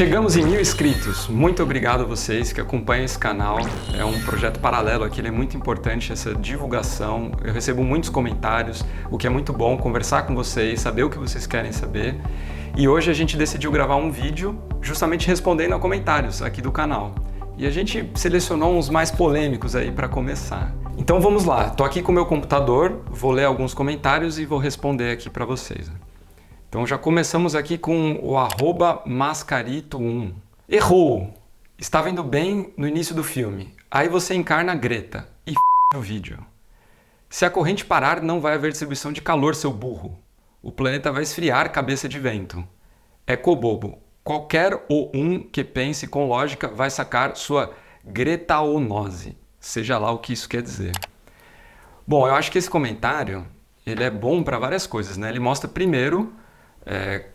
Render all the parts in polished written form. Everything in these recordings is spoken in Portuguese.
Chegamos em 1000 inscritos. Muito obrigado a vocês que acompanham esse canal. É um projeto paralelo aqui, ele é muito importante essa divulgação. Eu recebo muitos comentários, o que é muito bom, conversar com vocês, saber o que vocês querem saber. E hoje a gente decidiu gravar um vídeo justamente respondendo a comentários aqui do canal. E a gente selecionou uns mais polêmicos aí para começar. Então vamos lá, tô aqui com o meu computador, vou ler alguns comentários e vou responder aqui para vocês. Então já começamos aqui com o @mascarito1. Errou! Estava indo bem no início do filme. Aí você encarna a Greta e o vídeo. Se a corrente parar, não vai haver distribuição de calor, seu burro. O planeta vai esfriar, cabeça de vento. Ecobobo. Qualquer um que pense com lógica vai sacar sua gretaonose. Seja lá o que isso quer dizer. Bom, eu acho que esse comentário ele é bom para várias coisas, né? Ele mostra primeiro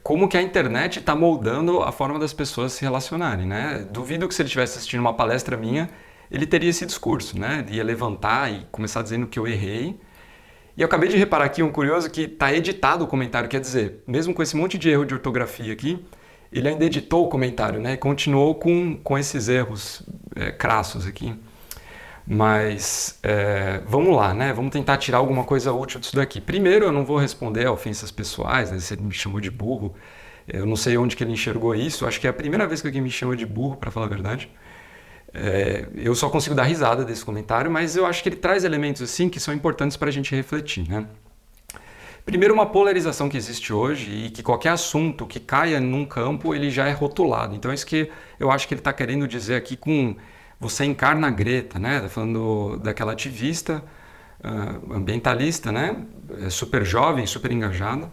como que a internet está moldando a forma das pessoas se relacionarem, né? Duvido que se ele estivesse assistindo uma palestra minha, ele teria esse discurso, né? Ele ia levantar e começar dizendo que eu errei. E eu acabei de reparar aqui um curioso que está editado o comentário, quer dizer, mesmo com esse monte de erro de ortografia aqui, ele ainda editou o comentário, né? E continuou com esses erros crassos aqui. Mas vamos lá, né? Vamos tentar tirar alguma coisa útil disso daqui. Primeiro, eu não vou responder a ofensas pessoais, né? Se ele me chamou de burro, eu não sei onde que ele enxergou isso. Acho que é a primeira vez que alguém me chama de burro, para falar a verdade. Eu só consigo dar risada desse comentário, mas eu acho que ele traz elementos assim que são importantes para a gente refletir, né? Primeiro, uma polarização que existe hoje e que qualquer assunto que caia num campo, ele já é rotulado. Então é isso que eu acho que ele está querendo dizer aqui com... Você encarna a Greta, né? Tá falando daquela ativista ambientalista, né? Super jovem, super engajada.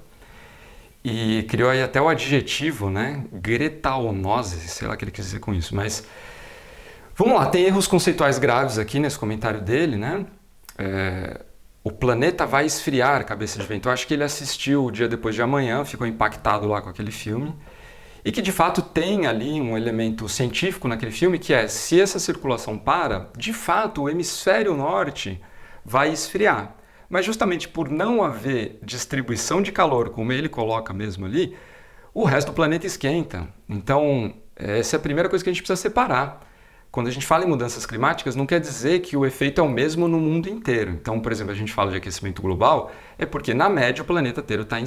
E criou aí até o adjetivo, né? Gretaonose, sei lá o que ele quis dizer com isso. Mas vamos lá, tem erros conceituais graves aqui nesse comentário dele, né? O planeta vai esfriar, cabeça de vento. Eu acho que ele assistiu o Dia Depois de Amanhã, ficou impactado lá com aquele filme. E que de fato tem ali um elemento científico naquele filme que é, se essa circulação para, de fato o hemisfério norte vai esfriar. Mas justamente por não haver distribuição de calor, como ele coloca mesmo ali, o resto do planeta esquenta. Então, essa é a primeira coisa que a gente precisa separar. Quando a gente fala em mudanças climáticas, não quer dizer que o efeito é o mesmo no mundo inteiro. Então, por exemplo, a gente fala de aquecimento global, é porque na média o planeta inteiro está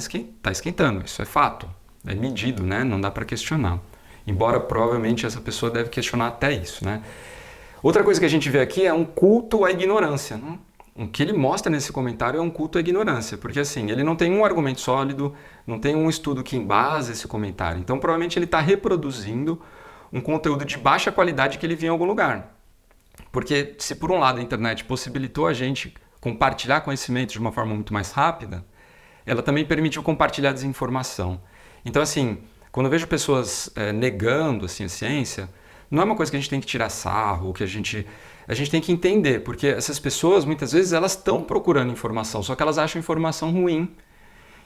esquentando, isso é fato. É medido, né? Não dá para questionar. Embora provavelmente essa pessoa deve questionar até isso, né? Outra coisa que a gente vê aqui é um culto à ignorância, né? O que ele mostra nesse comentário é um culto à ignorância, porque assim, ele não tem um argumento sólido, não tem um estudo que embasa esse comentário. Então provavelmente ele está reproduzindo um conteúdo de baixa qualidade que ele viu em algum lugar. Porque se por um lado a internet possibilitou a gente compartilhar conhecimento de uma forma muito mais rápida, ela também permitiu compartilhar desinformação. Então, assim, quando eu vejo pessoas negando assim, a ciência, não é uma coisa que a gente tem que tirar sarro, que a gente tem que entender, porque essas pessoas, muitas vezes, elas estão procurando informação, só que elas acham informação ruim.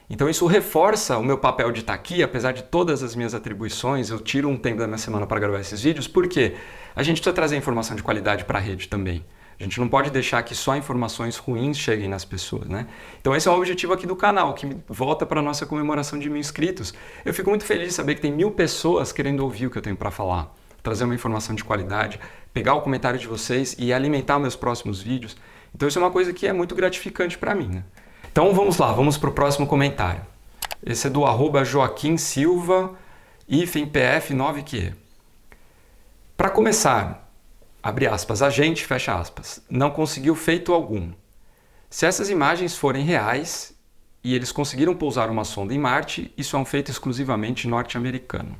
Então isso reforça o meu papel de estar aqui, apesar de todas as minhas atribuições, eu tiro um tempo da minha semana para gravar esses vídeos, porque a gente precisa trazer informação de qualidade para a rede também. A gente não pode deixar que só informações ruins cheguem nas pessoas, né? Então esse é o objetivo aqui do canal, que volta para a nossa comemoração de 1000 inscritos. Eu fico muito feliz de saber que tem 1000 pessoas querendo ouvir o que eu tenho para falar, trazer uma informação de qualidade, pegar o comentário de vocês e alimentar meus próximos vídeos. Então isso é uma coisa que é muito gratificante para mim, né? Então vamos lá, vamos para o próximo comentário. Esse é do @JoaquimSilva, -PF9QE. Para começar, abre aspas, a gente, fecha aspas, não conseguiu feito algum. Se essas imagens forem reais e eles conseguiram pousar uma sonda em Marte, isso é um feito exclusivamente norte-americano.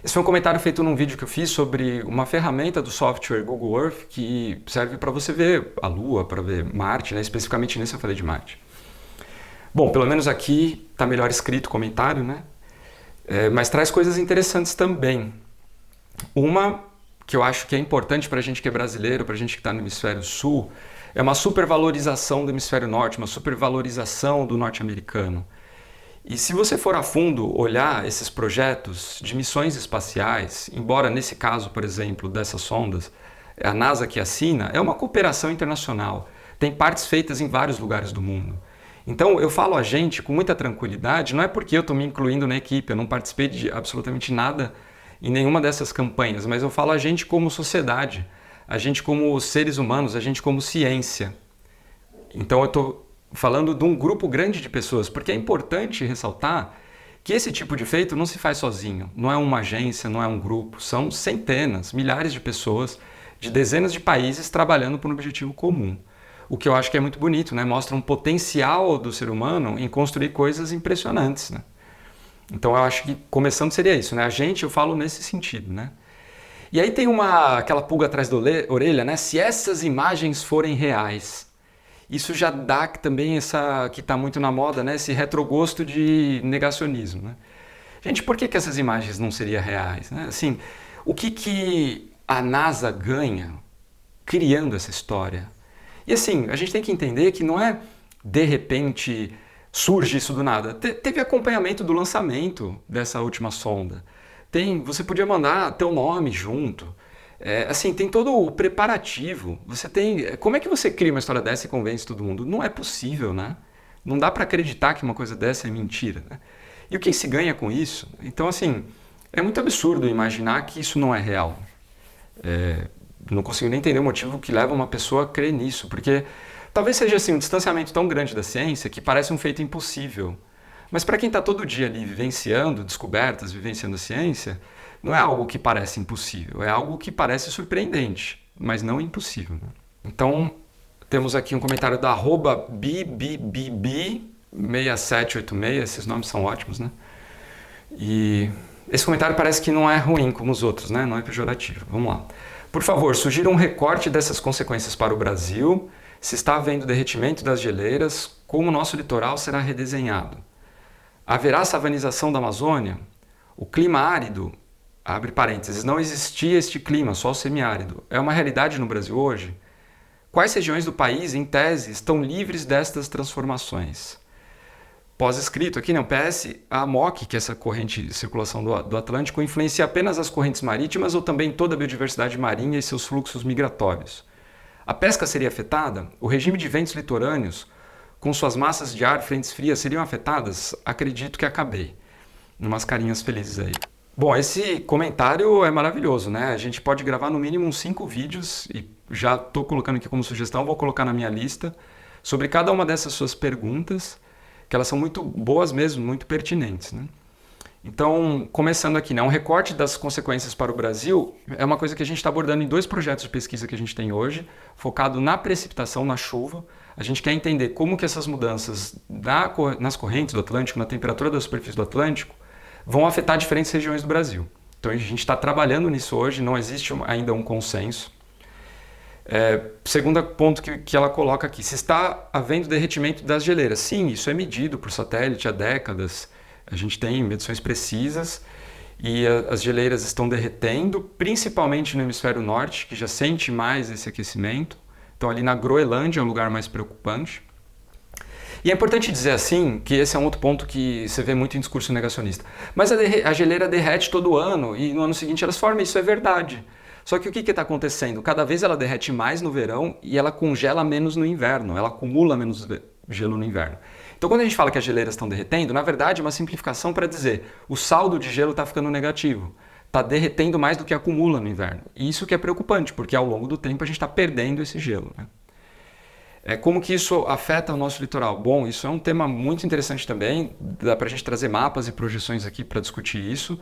Esse foi um comentário feito num vídeo que eu fiz sobre uma ferramenta do software Google Earth que serve para você ver a Lua, para ver Marte, né? Especificamente nesse eu falei de Marte. Bom, pelo menos aqui está melhor escrito o comentário, né? Mas traz coisas interessantes também. Uma que eu acho que é importante para a gente que é brasileiro, para a gente que está no hemisfério sul, é uma supervalorização do hemisfério norte, uma supervalorização do norte-americano. E se você for a fundo olhar esses projetos de missões espaciais, embora nesse caso, por exemplo, dessas sondas, a NASA que assina, é uma cooperação internacional. Tem partes feitas em vários lugares do mundo. Então eu falo a gente com muita tranquilidade, não é porque eu estou me incluindo na equipe, eu não participei de absolutamente nada em nenhuma dessas campanhas, mas eu falo a gente como sociedade, a gente como seres humanos, a gente como ciência. Então eu estou falando de um grupo grande de pessoas, porque é importante ressaltar que esse tipo de feito não se faz sozinho, não é uma agência, não é um grupo, são centenas, milhares de pessoas de dezenas de países trabalhando por um objetivo comum. O que eu acho que é muito bonito, né? Mostra um potencial do ser humano em construir coisas impressionantes, né? Então eu acho que começando seria isso, né? A gente, eu falo nesse sentido, né? E aí tem aquela pulga atrás da orelha, né? Se essas imagens forem reais, isso já dá também essa, que está muito na moda, né? Esse retrogosto de negacionismo, né? Gente, por que essas imagens não seriam reais, né? Assim, o que a NASA ganha criando essa história? E assim, a gente tem que entender que não é de repente surge isso do nada. Teve acompanhamento do lançamento dessa última sonda. Você podia mandar teu nome junto. Assim, tem todo o preparativo. Como é que você cria uma história dessa e convence todo mundo? Não é possível, né? Não dá para acreditar que uma coisa dessa é mentira, né? E o que se ganha com isso? Então, assim, é muito absurdo imaginar que isso não é real. Não consigo nem entender o motivo que leva uma pessoa a crer nisso, porque talvez seja assim, um distanciamento tão grande da ciência que parece um feito impossível. Mas para quem está todo dia ali vivenciando descobertas, vivenciando a ciência, não é algo que parece impossível, é algo que parece surpreendente, mas não impossível, né? Então, temos aqui um comentário da @bbb6786, esses nomes são ótimos, né? E esse comentário parece que não é ruim como os outros, né? Não é pejorativo. Vamos lá. Por favor, sugira um recorte dessas consequências para o Brasil, se está havendo derretimento das geleiras, como o nosso litoral será redesenhado. Haverá savanização da Amazônia? O clima árido, abre parênteses, não existia este clima, só o semiárido. É uma realidade no Brasil hoje? Quais regiões do país, em tese, estão livres destas transformações? Pós-escrito aqui, PS, a MOC, que é essa corrente de circulação do Atlântico, influencia apenas as correntes marítimas ou também toda a biodiversidade marinha e seus fluxos migratórios? A pesca seria afetada? O regime de ventos litorâneos, com suas massas de ar frentes frias, seriam afetadas? Acredito que acabei. Umas carinhas felizes aí. Bom, esse comentário é maravilhoso, né? A gente pode gravar no mínimo uns 5 vídeos, e já estou colocando aqui como sugestão, vou colocar na minha lista, sobre cada uma dessas suas perguntas, que elas são muito boas mesmo, muito pertinentes, né? Então, começando aqui, né, um recorte das consequências para o Brasil é uma coisa que a gente está abordando em 2 projetos de pesquisa que a gente tem hoje, focado na precipitação, na chuva. A gente quer entender como que essas mudanças nas correntes do Atlântico, na temperatura da superfície do Atlântico, vão afetar diferentes regiões do Brasil. Então, a gente está trabalhando nisso hoje, não existe ainda um consenso. Segundo ponto que ela coloca aqui, se está havendo derretimento das geleiras. Sim, isso é medido por satélite há décadas. A gente tem medições precisas e as geleiras estão derretendo, principalmente no hemisfério norte, que já sente mais esse aquecimento. Então ali na Groenlândia é um lugar mais preocupante. E é importante dizer assim, que esse é um outro ponto que você vê muito em discurso negacionista. Mas a geleira derrete todo ano e no ano seguinte elas formam, isso é verdade. Só que o que está acontecendo? Cada vez ela derrete mais no verão e ela congela menos no inverno, ela acumula menos gelo no inverno. Então quando a gente fala que as geleiras estão derretendo, na verdade é uma simplificação para dizer o saldo de gelo está ficando negativo, está derretendo mais do que acumula no inverno. E isso que é preocupante, porque ao longo do tempo a gente está perdendo esse gelo, né? Como que isso afeta o nosso litoral? Bom, isso é um tema muito interessante também, dá para a gente trazer mapas e projeções aqui para discutir isso.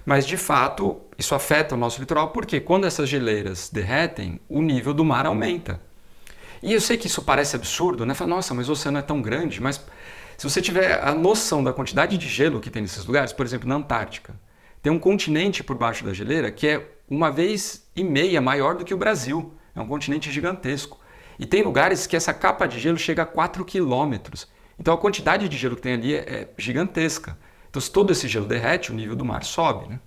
Mas, de fato, isso afeta o nosso litoral porque quando essas geleiras derretem, o nível do mar aumenta. E eu sei que isso parece absurdo, né? Fala, nossa, mas o oceano é tão grande. Mas se você tiver a noção da quantidade de gelo que tem nesses lugares, por exemplo, na Antártica, tem um continente por baixo da geleira que é 1,5 vezes maior do que o Brasil. É um continente gigantesco. E tem lugares que essa capa de gelo chega a 4 quilômetros. Então a quantidade de gelo que tem ali é gigantesca. Então, se todo esse gelo derrete, o nível do mar sobe, né?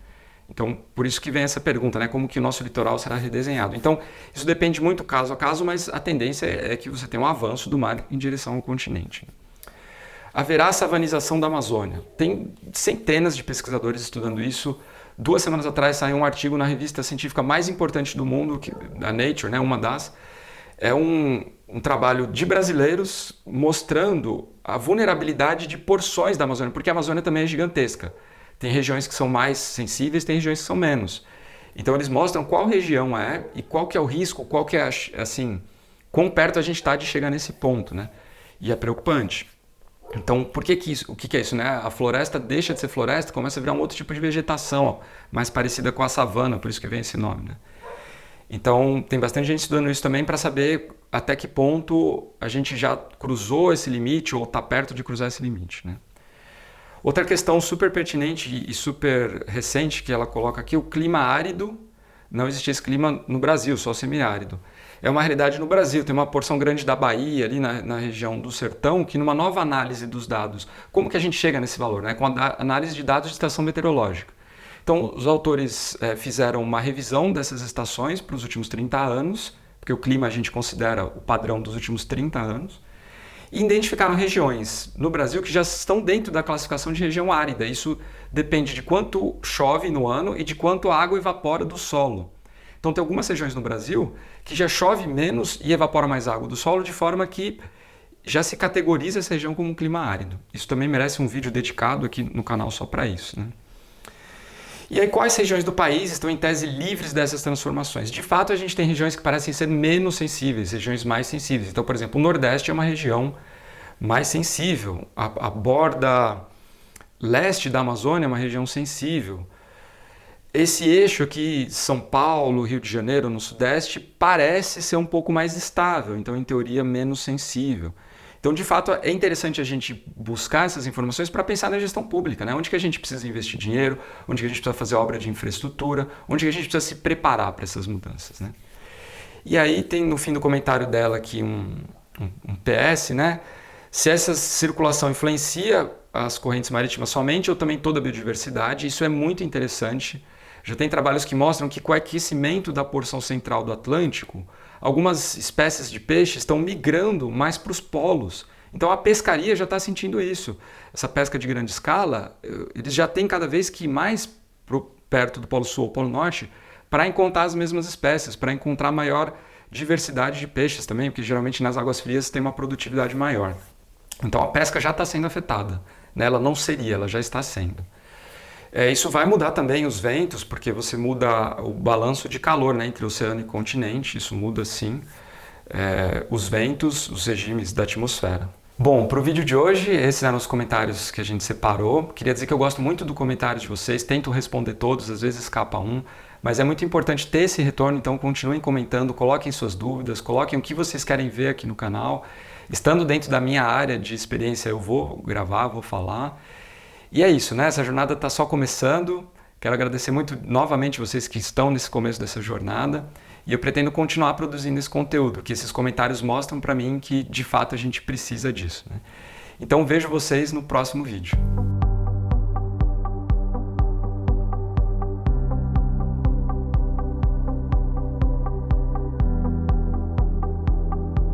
Então, por isso que vem essa pergunta, né? Como que o nosso litoral será redesenhado? Então, isso depende muito caso a caso, mas a tendência é que você tenha um avanço do mar em direção ao continente. Haverá savanização da Amazônia. Tem centenas de pesquisadores estudando isso. 2 semanas atrás saiu um artigo na revista científica mais importante do mundo, a Nature, né? Uma das. É um trabalho de brasileiros mostrando a vulnerabilidade de porções da Amazônia, porque a Amazônia também é gigantesca. Tem regiões que são mais sensíveis, tem regiões que são menos. Então eles mostram qual região é e qual que é o risco, qual que é, assim, quão perto a gente está de chegar nesse ponto, né? E é preocupante. Então, por que que isso? O que que é isso, né? A floresta deixa de ser floresta, começa a virar um outro tipo de vegetação, ó, mais parecida com a savana, por isso que vem esse nome, né? Então, tem bastante gente estudando isso também para saber até que ponto a gente já cruzou esse limite ou está perto de cruzar esse limite, né? Outra questão super pertinente e super recente que ela coloca aqui, o clima árido. Não existia esse clima no Brasil, só semiárido. É uma realidade no Brasil, tem uma porção grande da Bahia, ali na região do sertão, que numa nova análise dos dados, como que a gente chega nesse valor? Né? Com a análise de dados de estação meteorológica. Então, os autores fizeram uma revisão dessas estações para os últimos 30 anos, porque o clima a gente considera o padrão dos últimos 30 anos, e identificaram regiões no Brasil que já estão dentro da classificação de região árida. Isso depende de quanto chove no ano e de quanto a água evapora do solo. Então tem algumas regiões no Brasil que já chove menos e evapora mais água do solo, de forma que já se categoriza essa região como um clima árido. Isso também merece um vídeo dedicado aqui no canal só para isso, né? E aí, quais regiões do país estão em tese livres dessas transformações? De fato, a gente tem regiões que parecem ser menos sensíveis, regiões mais sensíveis. Então, por exemplo, o Nordeste é uma região mais sensível. A borda leste da Amazônia é uma região sensível. Esse eixo aqui, São Paulo, Rio de Janeiro, no Sudeste, parece ser um pouco mais estável, então, em teoria, menos sensível. Então, de fato, é interessante a gente buscar essas informações para pensar na gestão pública, né? Onde que a gente precisa investir dinheiro, onde que a gente precisa fazer obra de infraestrutura, onde que a gente precisa se preparar para essas mudanças, né? E aí tem no fim do comentário dela aqui um PS, né? Se essa circulação influencia as correntes marítimas somente ou também toda a biodiversidade, isso é muito interessante. Já tem trabalhos que mostram que com o aquecimento da porção central do Atlântico, algumas espécies de peixe estão migrando mais para os polos. Então a pescaria já está sentindo isso. Essa pesca de grande escala, eles já têm cada vez que ir mais perto do Polo Sul ou Polo Norte para encontrar as mesmas espécies, para encontrar maior diversidade de peixes também, porque geralmente nas águas frias tem uma produtividade maior. Então a pesca já está sendo afetada, né? Ela não seria, ela já está sendo. Isso vai mudar também os ventos, porque você muda o balanço de calor, né, entre oceano e continente, isso muda sim os ventos, os regimes da atmosfera. Bom, para o vídeo de hoje, esses eram os comentários que a gente separou. Queria dizer que eu gosto muito do comentário de vocês, tento responder todos, às vezes escapa um, mas é muito importante ter esse retorno, então continuem comentando, coloquem suas dúvidas, coloquem o que vocês querem ver aqui no canal. Estando dentro da minha área de experiência, eu vou gravar, vou falar. E é isso, né? Essa jornada está só começando. Quero agradecer muito novamente vocês que estão nesse começo dessa jornada. E eu pretendo continuar produzindo esse conteúdo, que esses comentários mostram para mim que de fato a gente precisa disso, né? Então vejo vocês no próximo vídeo.